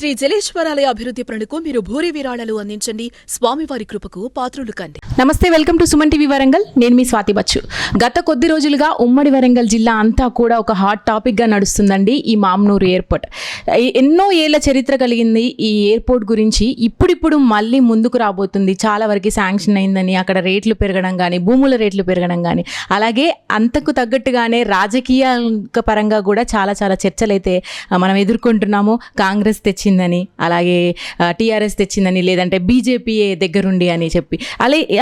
శ్రీ జలేశ్వరాలయ అభివృద్ధి పనులకు మీరు భూరి విరాళాలు అందించండి. స్వామివారి కృపకు పాత్రులు కండి. నమస్తే, welcome to Suman TV Warangal. నేను మీ స్వాతి బచ్చు. గత కొద్ది రోజులుగా ఉమ్మడి వరంగల్ జిల్లా అంతా కూడా ఒక హాట్ టాపిక్ గా నడుస్తుందండి ఈ మామ్నూరు ఎయిర్పోర్ట్. ఎన్నో ఏళ్ల చరిత్ర కలిగింది ఈ ఎయిర్పోర్ట్ గురించి. ఇప్పుడిప్పుడు మళ్ళీ ముందుకు రాబోతుంది. చాలా వరకు శాంక్షన్ అయిందని, అక్కడ రేట్లు పెరగడం కానీ, భూముల రేట్లు పెరగడం కానీ, అలాగే అంతకు తగ్గట్టుగానే రాజకీయ పరంగా కూడా చాలా చర్చలు అయితే మనం ఎదుర్కొంటున్నాము. కాంగ్రెస్ తెచ్చిందని, అలాగే టీఆర్ఎస్ తెచ్చిందని, లేదంటే బీజేపీ దగ్గరుండి అని చెప్పి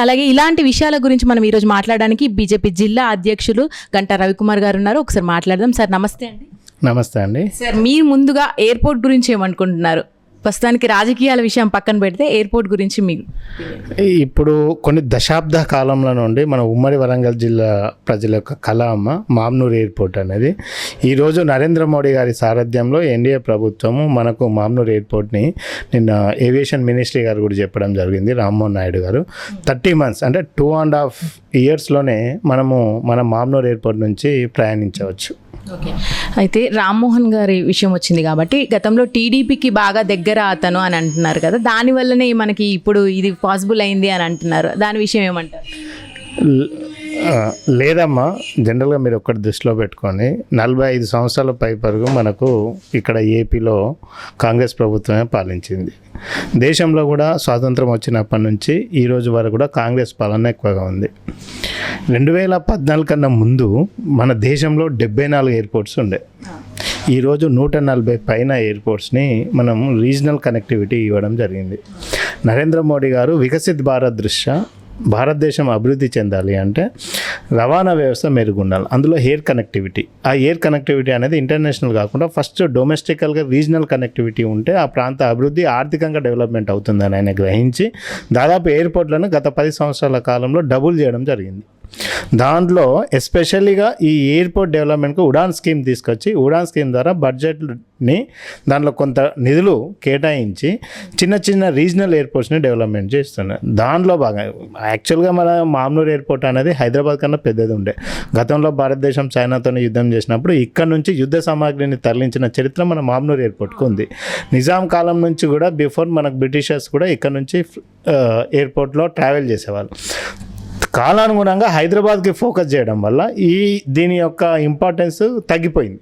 అలాగే ఇలాంటి విషయాల గురించి మనం ఈరోజు మాట్లాడడానికి బీజేపీ జిల్లా అధ్యక్షులు గంటా రవికుమార్ గారు ఉన్నారు. ఒకసారి మాట్లాడదాం. సార్ నమస్తే అండి. నమస్తే అండి. సార్, మీరు ముందుగా ఎయిర్పోర్ట్ గురించి ఏమనుకుంటున్నారు? ప్రస్తుతానికి రాజకీయాల విషయం పక్కన పెడితే ఎయిర్పోర్ట్ గురించి మీరు ఇప్పుడు కొన్ని దశాబ్ద కాలంలో నుండి మన ఉమ్మడి వరంగల్ జిల్లా ప్రజల యొక్క కళ అమ్మ మామ్నూరు ఎయిర్పోర్ట్ అనేది. ఈరోజు నరేంద్ర మోడీ గారి సారథ్యంలో ఎన్డీఏ ప్రభుత్వము మనకు మామ్నూరు ఎయిర్పోర్ట్ని నిన్న ఏవియేషన్ మినిస్ట్రీ గారు కూడా చెప్పడం జరిగింది, రామ్మోహన్ నాయుడు గారు. 30 months అంటే 2.5 yearsలోనే మనము మన మామ్నూరు ఎయిర్పోర్ట్ నుంచి ప్రయాణించవచ్చు. ఓకే. అయితే రామ్మోహన్ గారి విషయం వచ్చింది కాబట్టి, గతంలో టీడీపీకి బాగా దగ్గర అతను అని అంటున్నారు కదా, దానివల్లనే మనకి ఇప్పుడు ఇది పాసిబుల్ అయింది అని అంటున్నారు. దాని విషయం ఏమంటారు? లేదమ్మా, జనరల్గా మీరు ఒక్కటి దృష్టిలో పెట్టుకొని 45 సంవత్సరాల పైపరుగు మనకు ఇక్కడ ఏపీలో కాంగ్రెస్ ప్రభుత్వమే పాలించింది. దేశంలో కూడా స్వాతంత్రం వచ్చినప్పటి నుంచి ఈ రోజు వరకు కూడా కాంగ్రెస్ పాలన ఎక్కువగా ఉంది. 2014 కన్నా ముందు మన దేశంలో 74 ఎయిర్పోర్ట్స్ ఉండే. ఈరోజు 140 పైన ఎయిర్పోర్ట్స్ని మనం రీజనల్ కనెక్టివిటీ ఇవ్వడం జరిగింది. నరేంద్ర మోడీ గారు వికసిత్ భారత్ దృష్ట్యా భారతదేశం అభివృద్ధి చెందాలి అంటే రవాణా వ్యవస్థ మెరుగుండాలి, అందులో ఎయిర్ కనెక్టివిటీ. ఆ ఎయిర్ కనెక్టివిటీ అనేది ఇంటర్నేషనల్ కాకుండా ఫస్ట్ డొమెస్టికల్గా రీజనల్ కనెక్టివిటీ ఉంటే ఆ ప్రాంత అభివృద్ధి ఆర్థికంగా డెవలప్మెంట్ అవుతుందని ఆయన గ్రహించి దాదాపు ఎయిర్పోర్ట్లను గత 10 సంవత్సరాల కాలంలో డబుల్ చేయడం జరిగింది. దాంట్లో ఎస్పెషల్లీగా ఈ ఎయిర్పోర్ట్ డెవలప్మెంట్కు ఉడాన్ స్కీమ్ తీసుకొచ్చి, ఉడాన్ స్కీమ్ ద్వారా బడ్జెట్ని దాంట్లో కొంత నిధులు కేటాయించి చిన్న రీజనల్ ఎయిర్పోర్ట్స్ని డెవలప్మెంట్ చేస్తున్నారు. దాంట్లో బాగా యాక్చువల్గా మన మామ్నూరు ఎయిర్పోర్ట్ అనేది హైదరాబాద్ కన్నా పెద్దది ఉండే. గతంలో భారతదేశం చైనాతో యుద్ధం చేసినప్పుడు ఇక్కడ నుంచి యుద్ధ సామాగ్రిని తరలించిన చరిత్ర మన మామ్నూరు ఎయిర్పోర్ట్కి ఉంది. నిజాం కాలం నుంచి కూడా బిఫోర్ మనకు బ్రిటిషర్స్ కూడా ఇక్కడ నుంచి ఎయిర్పోర్ట్లో ట్రావెల్ చేసేవాళ్ళు. కాలానుగుణంగా హైదరాబాద్కి ఫోకస్ చేయడం వల్ల దీని యొక్క ఇంపార్టెన్స్ తగ్గిపోయింది.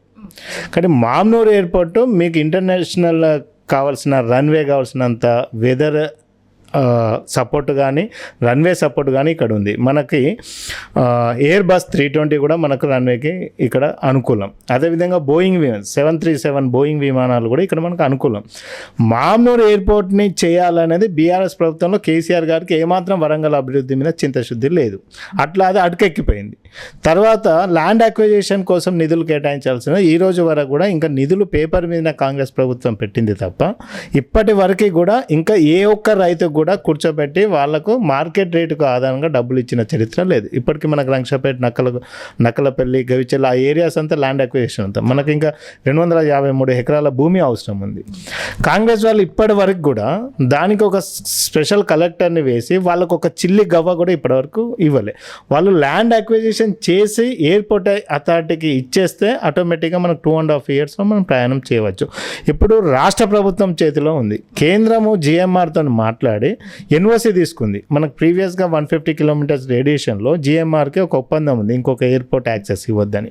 కానీ మామ్నూరు ఎయిర్పోర్టు మీకు ఇంటర్నేషనల్ కావాల్సిన రన్వే కావాల్సినంత వెదర్ సపోర్ట్ కానీ రన్వే సపోర్ట్ కానీ ఇక్కడ ఉంది. మనకి ఎయిర్ బస్ 320 కూడా మనకు రన్వేకి ఇక్కడ అనుకూలం. అదేవిధంగా బోయింగ్ 737 బోయింగ్ విమానాలు కూడా ఇక్కడ మనకు అనుకూలం. మామ్నూరు ఎయిర్పోర్ట్ని చేయాలనేది బీఆర్ఎస్ ప్రభుత్వంలో కేసీఆర్ గారికి ఏమాత్రం వరంగల్ అభివృద్ధి మీద చింతశుద్ధి లేదు. అట్లా అది అటుకెక్కిపోయింది. తర్వాత ల్యాండ్ అక్విజిషన్ కోసం నిధులు కేటాయించాల్సిన ఈ రోజు వరకు కూడా ఇంకా నిధులు పేపర్ మీద కాంగ్రెస్ ప్రభుత్వం పెట్టింది తప్ప ఇప్పటి వరకు కూడా ఇంకా ఏ ఒక్క రైతుకు కూడా కూర్చోబెట్టి వాళ్లకు మార్కెట్ రేటుకు ఆధారంగా డబ్బులు ఇచ్చిన చరిత్ర లేదు. ఇప్పటికీ మనకు రంగశపేట, నక్కలపల్లి, గవిచెల్ల ఆ ఏరియాస్ అంతా ల్యాండ్ అక్విజిషన్ అంతా మనకి ఇంకా 253 ఎకరాల భూమి అవసరం ఉంది. కాంగ్రెస్ వాళ్ళు ఇప్పటి వరకు కూడా దానికి ఒక స్పెషల్ కలెక్టర్ని వేసి వాళ్ళకు ఒక చిల్లి గవ్వ కూడా ఇప్పటివరకు ఇవ్వలే. వాళ్ళు ల్యాండ్ అక్విజిషన్ చేసి ఎయిర్పోర్ట్ అథారిటీకి ఇచ్చేస్తే ఆటోమేటిక్గా మనకు 2.5 yearsలో మనం ప్రయాణం చేయవచ్చు. ఇప్పుడు రాష్ట్ర ప్రభుత్వం చేతిలో ఉంది. కేంద్రము జిఎంఆర్తో మాట్లాడి ఎన్ఓసి తీసుకుంది. మనకు ప్రీవియస్గా 150 kilometers రేడియేషన్లో జిఎంఆర్కి ఒక ఒప్పందం ఉంది, ఇంకొక ఎయిర్పోర్ట్ యాక్సెస్ ఇవ్వద్దని.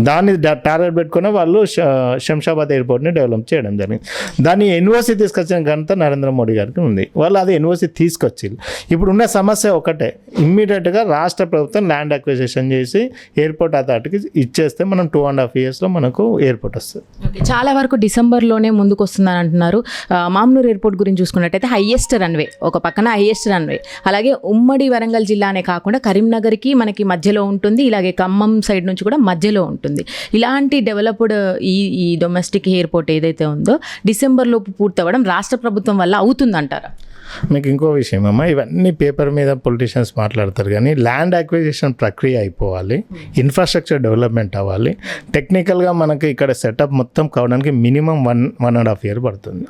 దాన్ని టార్గెట్ పెట్టుకుని వాళ్ళు శంషాబాద్ ఎయిర్పోర్ట్ని డెవలప్ చేయడం జరిగింది. దాన్ని ఎన్ఓసి తీసుకొచ్చిన ఘనత నరేంద్ర మోడీ గారికి ఉంది. వాళ్ళు అది ఎన్ఓసి తీసుకొచ్చి ఇప్పుడు ఉన్న సమస్య ఒకటే, ఇమ్మీడియట్గా రాష్ట్ర ప్రభుత్వం ల్యాండ్ అక్విజిషన్ చేసి ఎయిర్పోర్ట్ అథారిటీకి ఇచ్చేస్తే మనం 2.5 yearsలో మనకు ఎయిర్పోర్ట్ వస్తుంది. చాలా వరకు డిసెంబర్లోనే ముందుకు వస్తుందని అంటున్నారు. మామ్నూరు ఎయిర్పోర్ట్ గురించి చూసుకున్నట్టయితే హైయెస్ట్ రన్వే, ఒక పక్కన హైయెస్ట్ రన్వే, అలాగే ఉమ్మడి వరంగల్ జిల్లానే కాకుండా కరీంనగర్కి మనకి మధ్యలో ఉంటుంది, ఇలాగే ఖమ్మం సైడ్ నుంచి కూడా మధ్యలో ఉంటుంది. ఇలాంటి డెవలప్డ్ ఈ డొమెస్టిక్ ఎయిర్పోర్ట్ ఏదైతే ఉందో డిసెంబర్లోపు పూర్తవ్వడం రాష్ట్ర ప్రభుత్వం వల్ల అవుతుందంటారా? మీకు ఇంకో విషయం అమ్మా, ఇవన్నీ పేపర్ మీద పొలిటీషియన్స్ మాట్లాడతారు కానీ ల్యాండ్ అక్విజిషన్ ప్రక్రియ అయిపోవాలి, ఇన్ఫ్రాస్ట్రక్చర్ డెవలప్మెంట్ అవ్వాలి. టెక్నికల్గా మనకి ఇక్కడ సెటప్ మొత్తం కావడానికి మినిమం 1.5 years పడుతుంది.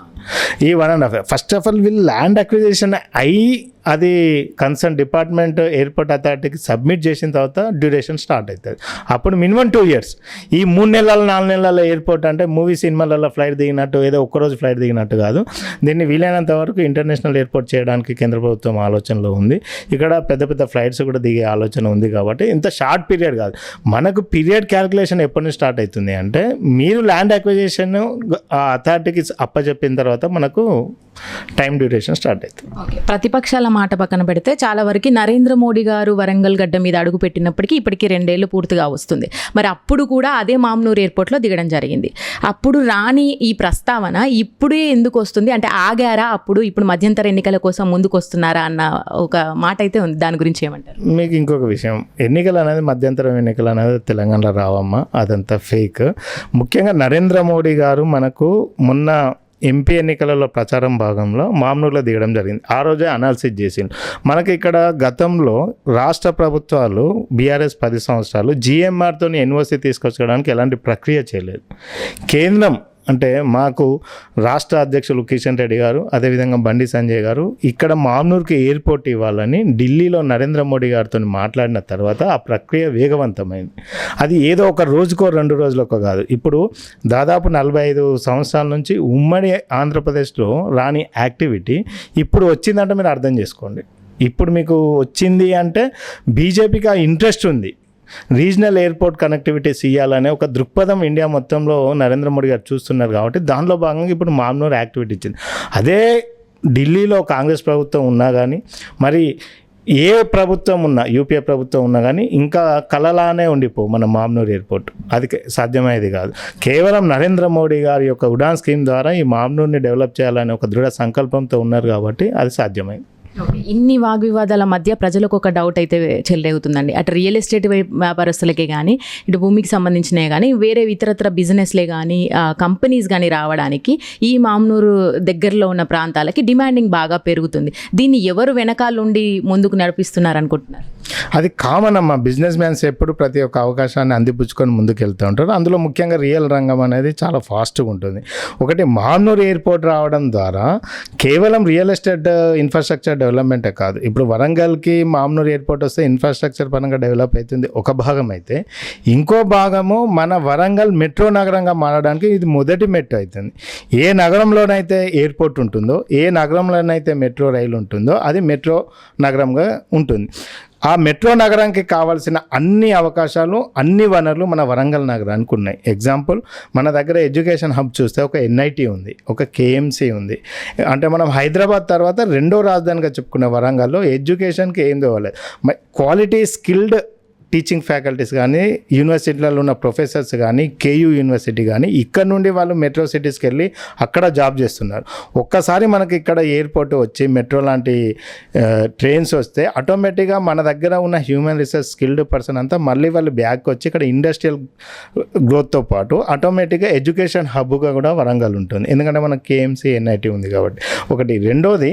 ఈ 1.5 years ఫస్ట్ ఆఫ్ ఆల్ వీళ్ళు ల్యాండ్ అక్విజిషన్ అయ్యి అది కన్సర్న్ డిపార్ట్మెంట్ ఎయిర్పోర్ట్ అథారిటీకి సబ్మిట్ చేసిన తర్వాత డ్యూరేషన్ స్టార్ట్ అవుతుంది. అప్పుడు మినిమం 2 years. ఈ 3 నెలల 4 నెలల ఎయిర్పోర్ట్ అంటే మూవీ సినిమాలలో ఫ్లైట్ దిగినట్టు ఏదో ఒక్కరోజు ఫ్లైట్ దిగినట్టు కాదు. దీన్ని వీలైనంత వరకు ఇంటర్నేషనల్ ఎయిర్పోర్ట్ చేయడానికి కేంద్ర ప్రభుత్వం ఆలోచనలో ఉంది. ఇక్కడ పెద్ద పెద్ద ఫ్లైట్స్ కూడా దిగే ఆలోచన ఉంది కాబట్టి ఇంత షార్ట్ పీరియడ్ కాదు. మనకు పీరియడ్ క్యాలిక్యులేషన్ ఎప్పటి నుంచి స్టార్ట్ అవుతుంది అంటే మీరు ల్యాండ్ అక్విజిషన్ ఆ అథారిటీకి అప్పచెప్పిన తర్వాత మనకు టైం డ్యూరేషన్ స్టార్ట్ అవుతుంది. ప్రతిపక్షాల మాట పక్కన పెడితే చాలా వరకు నరేంద్ర మోడీ గారు వరంగల్ గడ్డ మీద అడుగు పెట్టినప్పటికీ ఇప్పటికీ 2 ఏళ్ళు పూర్తిగా వస్తుంది. మరి అప్పుడు కూడా అదే మామ్నూర్ ఎయిర్పోర్ట్లో దిగడం జరిగింది. అప్పుడు రాని ఈ ప్రస్తావన ఇప్పుడే ఎందుకు వస్తుంది అంటే ఆగారా అప్పుడు ఇప్పుడు మధ్యంతర ఎన్నికల కోసం ముందుకు వస్తున్నారా అన్న ఒక మాట అయితే ఉంది. దాని గురించి ఏమంటారు? మీకు ఇంకొక విషయం, ఎన్నికలు అనేది మధ్యంతరం ఎన్నికలు అనేది తెలంగాణలో రావమ్మా, అదంతా ఫేక్. ముఖ్యంగా నరేంద్ర మోడీ గారు మనకు మొన్న ఎంపీ ఎన్నికలలో ప్రచారం భాగంలో మామ్నూర్లో దిగడం జరిగింది. ఆ రోజే అనాలిసిస్ చేసింది. మనకి ఇక్కడ గతంలో రాష్ట్ర ప్రభుత్వాలు బీఆర్ఎస్ 10 సంవత్సరాలు జిఎంఆర్తో ఎన్ఓసి తీసుకొచ్చుకోవడానికి ఎలాంటి ప్రక్రియ చేయలేదు. కేంద్రం అంటే మాకు రాష్ట్ర అధ్యక్షులు కిషన్ రెడ్డి గారు, అదేవిధంగా బండి సంజయ్ గారు ఇక్కడ మామ్నూర్కి ఎయిర్పోర్ట్ ఇవ్వాలని ఢిల్లీలో నరేంద్ర మోడీ గారితో మాట్లాడిన తర్వాత ఆ ప్రక్రియ వేగవంతమైంది. అది ఏదో ఒక రోజుకో 2 రోజులకో కాదు. ఇప్పుడు దాదాపు 45 సంవత్సరాల నుంచి ఉమ్మడి ఆంధ్రప్రదేశ్లో రాని యాక్టివిటీ ఇప్పుడు వచ్చిందంటే మీరు అర్థం చేసుకోండి. ఇప్పుడు మీకు వచ్చింది అంటే బీజేపీకి ఆ ఇంట్రెస్ట్ ఉంది. రీజనల్ ఎయిర్పోర్ట్ కనెక్టివిటీస్ ఇవ్వాలనే ఒక దృక్పథం ఇండియా మొత్తంలో నరేంద్ర మోడీ గారు చూస్తున్నారు కాబట్టి దానిలో భాగంగా ఇప్పుడు మామ్నూర్ యాక్టివిటీ ఇచ్చింది. అదే ఢిల్లీలో కాంగ్రెస్ ప్రభుత్వం ఉన్నా కానీ మరి ఏ ప్రభుత్వం ఉన్నా యూపీఏ ప్రభుత్వం ఉన్నా కానీ ఇంకా కలలానే ఉండిపో మన మామ్నూర్ ఎయిర్పోర్ట్. అది సాధ్యమయ్యేది కాదు. కేవలం నరేంద్ర మోడీ గారి యొక్క ఉడాన్ స్కీమ్ ద్వారా ఈ మామ్నూర్ని డెవలప్ చేయాలనే ఒక దృఢ సంకల్పంతో ఉన్నారు కాబట్టి అది సాధ్యమైంది. ఇన్ని వాగ్వివాదాల మధ్య ప్రజలకు ఒక డౌట్ అయితే చెల్లవుతుందండి. అటు రియల్ ఎస్టేట్ వ్యాపారస్తులకే కానీ ఇటు భూమికి సంబంధించినవి కానీ వేరే ఇతరత్ర బిజినెస్లే కానీ కంపెనీస్ కానీ రావడానికి ఈ మామ్నూరు దగ్గరలో ఉన్న ప్రాంతాలకి డిమాండింగ్ బాగా పెరుగుతుంది. దీన్ని ఎవరు వెనకాలండి ముందుకు నడిపిస్తున్నారు అనుకుంటున్నారు? అది కామన్ అమ్మా. బిజినెస్ మ్యాన్స్ ఎప్పుడు ప్రతి ఒక్క అవకాశాన్ని అందిపుచ్చుకొని ముందుకు వెళ్తూ ఉంటారు. అందులో ముఖ్యంగా రియల్ రంగం అనేది చాలా ఫాస్ట్గా ఉంటుంది. ఒకటి మామ్నూర్ ఎయిర్పోర్ట్ రావడం ద్వారా కేవలం రియల్ ఎస్టేట్ ఇన్ఫ్రాస్ట్రక్చర్ డెవలప్మెంటే కాదు. ఇప్పుడు వరంగల్కి మామ్నూర్ ఎయిర్పోర్ట్ వస్తే ఇన్ఫ్రాస్ట్రక్చర్ పరంగా డెవలప్ అవుతుంది ఒక భాగం అయితే, ఇంకో భాగము మన వరంగల్ మెట్రో నగరంగా మారడానికి ఇది మొదటి మెట్రో అవుతుంది. ఏ నగరంలోనైతే ఎయిర్పోర్ట్ ఉంటుందో, ఏ నగరంలోనైతే మెట్రో రైలు ఉంటుందో అది మెట్రో నగరంగా ఉంటుంది. ఆ మెట్రో నగరానికి కావాల్సిన అన్ని అవకాశాలు, అన్ని వనరులు మన వరంగల్ నగరానికి ఉన్నాయి. ఎగ్జాంపుల్, మన దగ్గర ఎడ్యుకేషన్ హబ్ చూస్తే ఒక ఎన్ఐటి ఉంది, ఒక కేఎంసి ఉంది. అంటే మనం హైదరాబాద్ తర్వాత 2వ రాజధానిగా చెప్పుకున్న వరంగల్లో ఎడ్యుకేషన్కి ఏం తోవలేదు. క్వాలిటీ స్కిల్డ్ టీచింగ్ ఫ్యాకల్టీస్ కానీ, యూనివర్సిటీలలో ఉన్న ప్రొఫెసర్స్ కానీ, కేయూ యూనివర్సిటీ కానీ ఇక్కడ నుండి వాళ్ళు మెట్రో సిటీస్కి వెళ్ళి అక్కడ జాబ్ చేస్తున్నారు. ఒక్కసారి మనకి ఇక్కడ ఎయిర్పోర్ట్ వచ్చి మెట్రో లాంటి ట్రైన్స్ వస్తే ఆటోమేటిక్గా మన దగ్గర ఉన్న హ్యూమన్ రిసోర్స్ స్కిల్డ్ పర్సన్ అంతా మళ్ళీ వాళ్ళు బ్యాక్ వచ్చి ఇక్కడ ఇండస్ట్రియల్ గ్రోత్తో పాటు ఆటోమేటిక్గా ఎడ్యుకేషన్ హబ్గా కూడా వరంగల్ ఉంటుంది. ఎందుకంటే మనకు కేఎంసీ ఎన్ఐటి ఉంది కాబట్టి. ఒకటి. రెండోది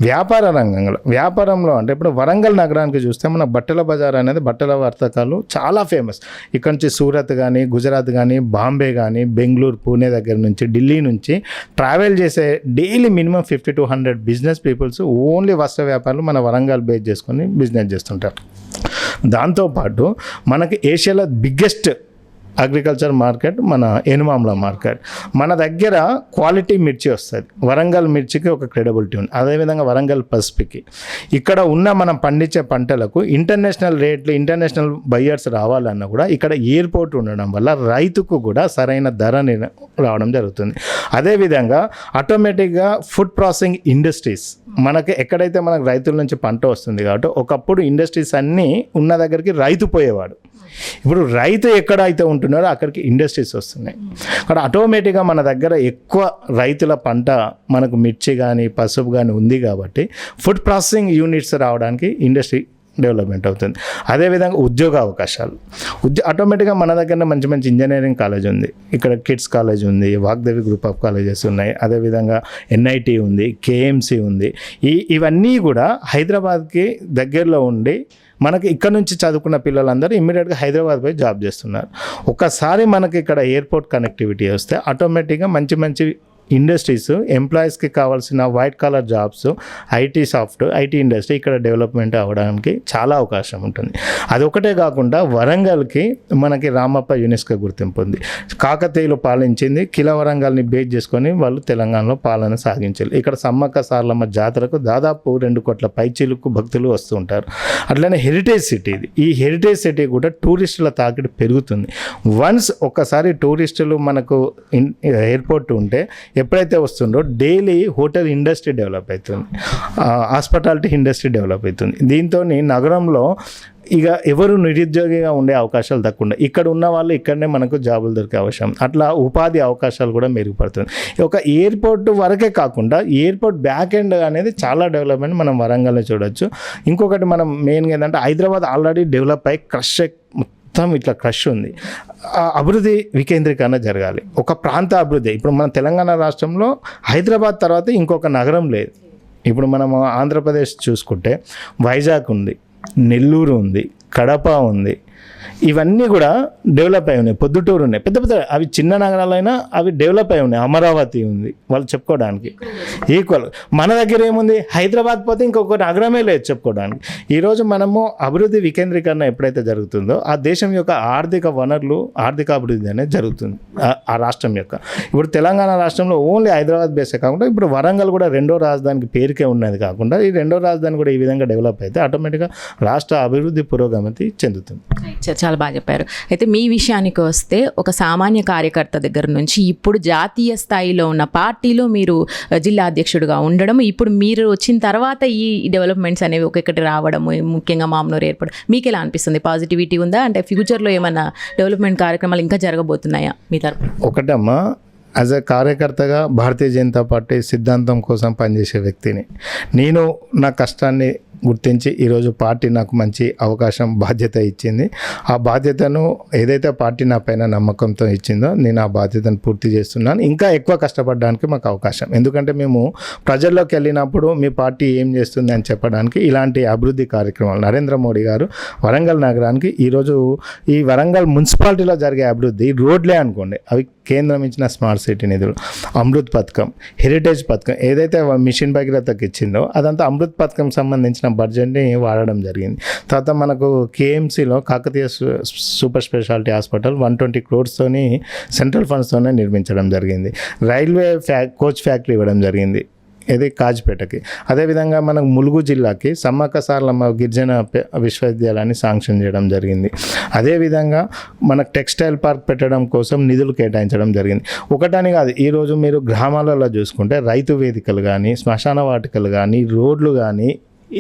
వ్యాపార రంగంలో, వ్యాపారంలో అంటే ఇప్పుడు వరంగల్ నగరానికి చూస్తే మన బట్టల బజార్ అనేది బట్టల వర్తకాలు చాలా ఫేమస్. ఇక్కడ నుంచి సూరత్ కానీ, గుజరాత్ కానీ, బాంబే కానీ, బెంగళూరు, పూణే దగ్గర నుంచి, ఢిల్లీ నుంచి ట్రావెల్ చేసే daily minimum 50 to 100 business peoples only వస్త్ర వ్యాపారులు మన వరంగల్ బేస్ చేసుకొని బిజినెస్ చేస్తుంటారు. దాంతోపాటు మనకి ఏషియాలో బిగ్గెస్ట్ అగ్రికల్చర్ మార్కెట్ మన ఎనుమామ్ల మార్కెట్. మన దగ్గర క్వాలిటీ మిర్చి వస్తుంది. వరంగల్ మిర్చికి ఒక క్రెడిబిలిటీ ఉంది. అదేవిధంగా వరంగల్ పసుపుకి ఇక్కడ ఉన్న మనం పండించే పంటలకు ఇంటర్నేషనల్ రేట్లు, ఇంటర్నేషనల్ బయ్యర్స్ రావాలన్నా కూడా ఇక్కడ ఎయిర్పోర్ట్ ఉండడం వల్ల రైతుకు కూడా సరైన ధర రావడం జరుగుతుంది. అదేవిధంగా ఆటోమేటిక్గా ఫుడ్ ప్రాసెసింగ్ ఇండస్ట్రీస్ మనకి ఎక్కడైతే మనకు రైతుల నుంచి పంట వస్తుంది కాబట్టి ఒకప్పుడు ఇండస్ట్రీస్ అన్నీ ఉన్న దగ్గరికి రైతు పోయేవాడు. ఇప్పుడు రైతు ఎక్కడైతే ఉంటున్నారో అక్కడికి ఇండస్ట్రీస్ వస్తున్నాయి. అక్కడ ఆటోమేటిక్గా మన దగ్గర ఎక్కువ రైతుల పంట మనకు మిర్చి కానీ, పసుపు కానీ ఉంది కాబట్టి ఫుడ్ ప్రాసెసింగ్ యూనిట్స్ రావడానికి ఇండస్ట్రీ డెవలప్మెంట్ అవుతుంది. అదేవిధంగా ఉద్యోగ అవకాశాలు, ఆటోమేటిక్గా మన దగ్గర మంచి మంచి ఇంజనీరింగ్ కాలేజ్ ఉంది, ఇక్కడ కిడ్స్ కాలేజ్ ఉంది, వాగ్దేవి గ్రూప్ ఆఫ్ కాలేజెస్ ఉన్నాయి, అదేవిధంగా ఎన్ఐటి ఉంది, కేఎంసి ఉంది. ఇవన్నీ కూడా హైదరాబాద్కి దగ్గరలో ఉండి మనకి ఇక్కడ నుంచి చదువుకున్న పిల్లలందరూ ఇమ్మీడియట్గా హైదరాబాద్ పోయి జాబ్ చేస్తున్నారు. ఒకసారి మనకి ఇక్కడ ఎయిర్పోర్ట్ కనెక్టివిటీ వస్తే ఆటోమేటిక్గా మంచి మంచి ఇండస్ట్రీస్, ఎంప్లాయీస్కి కావాల్సిన white collar jobs, IT industry ఇక్కడ డెవలప్మెంట్ అవ్వడానికి చాలా అవకాశం ఉంటుంది. అదొకటే కాకుండా వరంగల్కి మనకి రామప్ప యునెస్కో గుర్తింపు ఉంది. కాకతీయులు పాలించింది, కిల వరంగల్ని బేస్ చేసుకొని వాళ్ళు తెలంగాణలో పాలన సాగించారు. ఇక్కడ సమ్మక్క సారలమ్మ జాతరకు దాదాపు 2 కోట్ల పైచిలుకు భక్తులు వస్తూ ఉంటారు. అట్లనే హెరిటేజ్ సిటీ ఇది. ఈ హెరిటేజ్ సిటీ కూడా టూరిస్టుల తాకిడి పెరుగుతుంది. వన్స్ ఒక్కసారి టూరిస్టులు మనకు ఎయిర్పోర్ట్ ఉంటే ఎప్పుడైతే వస్తుందో డైలీ హోటల్ ఇండస్ట్రీ డెవలప్ అవుతుంది, హాస్పిటాలిటీ ఇండస్ట్రీ డెవలప్ అవుతుంది. దీంతో నగరంలో ఇక ఎవరు నిరుద్యోగిగా ఉండే అవకాశాలు తక్కువ. ఇక్కడ ఉన్న వాళ్ళు ఇక్కడనే మనకు జాబులు దొరికే అవకాశం, అట్లా ఉపాధి అవకాశాలు కూడా మెరుగుపడుతుంది. ఒక ఎయిర్పోర్ట్ వరకే కాకుండా ఎయిర్పోర్ట్ బ్యాక్ ఎండ్ అనేది చాలా డెవలప్మెంట్ మనం వరంగల్లో చూడొచ్చు. ఇంకొకటి మనం మెయిన్గా ఏంటంటే హైదరాబాద్ ఆల్రెడీ డెవలప్ అయ్యి మొత్తం ఇట్లా క్రష్ ఉంది. అభివృద్ధి వికేంద్రీకరణ జరగాలి, ఒక ప్రాంత అభివృద్ధి. ఇప్పుడు మన తెలంగాణ రాష్ట్రంలో హైదరాబాద్ తర్వాత ఇంకొక నగరం లేదు. ఇప్పుడు మనం ఆంధ్రప్రదేశ్ చూసుకుంటే వైజాగ్ ఉంది, నెల్లూరు ఉంది, కడప ఉంది, ఇవన్నీ కూడా డెవలప్ అయి ఉన్నాయి. పొద్దుటూరు ఉన్నాయి, పెద్ద పెద్ద అవి చిన్న నగరాలైనా అవి డెవలప్ అయి ఉన్నాయి. అమరావతి ఉంది వాళ్ళు చెప్పుకోవడానికి ఈక్వల్. మన దగ్గర ఏముంది, హైదరాబాద్ పోతే ఇంకొక నగరమే లేదు చెప్పుకోవడానికి. ఈరోజు మనము అభివృద్ధి వికేంద్రీకరణ ఎప్పుడైతే జరుగుతుందో ఆ దేశం యొక్క ఆర్థిక వనరులు, ఆర్థిక అభివృద్ధి అనేది జరుగుతుంది ఆ రాష్ట్రం యొక్క. ఇప్పుడు తెలంగాణ రాష్ట్రంలో ఓన్లీ హైదరాబాద్ బేసే కాకుండా ఇప్పుడు వరంగల్ కూడా 2వ రాజధానికి పేరుకే ఉన్నది కాకుండా ఈ 2వ రాజధాని కూడా ఈ విధంగా డెవలప్ అయితే ఆటోమేటిక్గా రాష్ట్ర అభివృద్ధి పురోగతి చెందుతుంది. చాలా బాగా చెప్పారు. అయితే మీ విషయానికి వస్తే ఒక సామాన్య కార్యకర్త దగ్గర నుంచి ఇప్పుడు జాతీయ స్థాయిలో ఉన్న పార్టీలో మీరు జిల్లా అధ్యక్షుడిగా ఉండడం, ఇప్పుడు మీరు వచ్చిన తర్వాత ఈ డెవలప్మెంట్స్ అనేవి ఒక్కొక్కటి రావడము, ముఖ్యంగా మామ్నూరు ఏర్పడడం మీకు ఎలా అనిపిస్తుంది? పాజిటివిటీ ఉందా? అంటే ఫ్యూచర్లో ఏమైనా డెవలప్మెంట్ కార్యక్రమాలు ఇంకా జరగబోతున్నాయా మీ తరఫున? ఒకటమ్మా, యాజ్ ఎ కార్యకర్తగా భారతీయ జనతా పార్టీ సిద్ధాంతం కోసం పనిచేసే వ్యక్తిని నేను నా కష్టాన్ని గుర్తించి ఈరోజు పార్టీ నాకు మంచి అవకాశం, బాధ్యత ఇచ్చింది. ఆ బాధ్యతను ఏదైతే పార్టీ నా పైన నమ్మకంతో ఇచ్చిందో నేను ఆ బాధ్యతను పూర్తి చేస్తున్నాను. ఇంకా ఎక్కువ కష్టపడడానికి మాకు అవకాశం, ఎందుకంటే మేము ప్రజల్లోకి వెళ్ళినప్పుడు మీ పార్టీ ఏం చేస్తుంది అని చెప్పడానికి ఇలాంటి అభివృద్ధి కార్యక్రమాలు నరేంద్ర మోడీ గారు వరంగల్ నగరానికి ఈరోజు ఈ వరంగల్ మున్సిపాలిటీలో జరిగే అభివృద్ధి రోడ్లే అనుకోండి, అవి కేంద్రం ఇచ్చిన స్మార్ట్ సిటీ నిధులు, అమృత్ పథకం, హెరిటేజ్ పథకం ఏదైతే మిషన్ భగీరథకి ఇచ్చిందో అదంతా అమృత్ పథకం సంబంధించిన బడ్జెట్ని వాడడం జరిగింది. తర్వాత మనకు కేఎంసీలో కాకతీయ సూపర్ స్పెషాలిటీ హాస్పిటల్ 120 crores-తోని సెంట్రల్ ఫండ్స్తోనే నిర్మించడం జరిగింది. రైల్వే కోచ్ ఫ్యాక్టరీ ఇవ్వడం జరిగింది ఇది కాజిపేటకి. అదేవిధంగా మనకు ములుగు జిల్లాకి సమ్మక్క సారలమ్మ గిరిజన విశ్వవిద్యాలయాన్ని శాంక్షన్ చేయడం జరిగింది. అదేవిధంగా మనకు టెక్స్టైల్ పార్క్ పెట్టడం కోసం నిధులు కేటాయించడం జరిగింది. ఒకటని కాదు, ఈరోజు మీరు గ్రామాలలో చూసుకుంటే రైతు వేదికలు కానీ, శ్మశాన వాటికలు కానీ, రోడ్లు కానీ,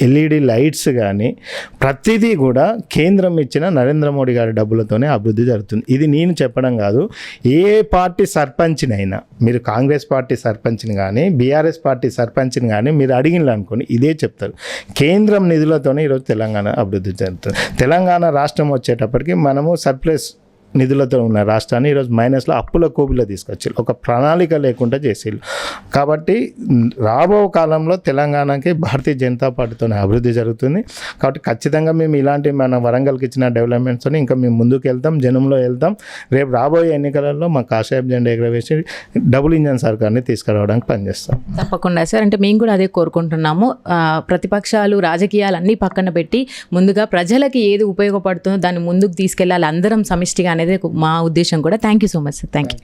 ఎల్ఈడి లైట్స్ కానీ ప్రతిదీ కూడా కేంద్రం ఇచ్చిన నరేంద్ర మోడీ గారి డబ్బులతోనే అభివృద్ధి జరుగుతుంది. ఇది నేను చెప్పడం కాదు, ఏ పార్టీ సర్పంచ్నైనా, మీరు కాంగ్రెస్ పార్టీ సర్పంచ్ని కానీ, బీఆర్ఎస్ పార్టీ సర్పంచ్ని కానీ మీరు అడిగినలు అనుకోని ఇదే చెప్తారు. కేంద్రం నిధులతోనే ఈరోజు తెలంగాణ అభివృద్ధి జరుగుతుంది. తెలంగాణ రాష్ట్రం వచ్చేటప్పటికి మనము సర్ప్లస్ నిధులతో ఉన్న రాష్ట్రాన్ని ఈరోజు మైనస్లో అప్పుల కోబిలో తీసుకొచ్చారు, ఒక ప్రణాళిక లేకుండా చేసేళ్ళు. కాబట్టి రాబో కాలంలో తెలంగాణకి భారతీయ జనతా పార్టీతోనే అభివృద్ధి జరుగుతుంది. కాబట్టి ఖచ్చితంగా మేము ఇలాంటి మన వరంగల్కి ఇచ్చిన డెవలప్మెంట్స్తో ఇంకా మేము ముందుకు వెళ్తాం, జనంలో వెళ్తాం. రేపు రాబోయే ఎన్నికలలో మా కాషాయం జెండా ఎగరవేసి డబుల్ ఇంజన్ సర్కార్ని తీసుకురావడానికి పనిచేస్తాం. తప్పకుండా సార్. అంటే మేము కూడా అదే కోరుకుంటున్నాము. ప్రతిపక్షాలు, రాజకీయాలు అన్నీ పక్కన పెట్టి ముందుగా ప్రజలకి ఏది ఉపయోగపడుతుందో దాన్ని ముందుకు తీసుకెళ్ళాలి అందరం సమిష్టిగా అనేది మా ఉద్దేశం కూడా. Thank you so much sir. Thank you.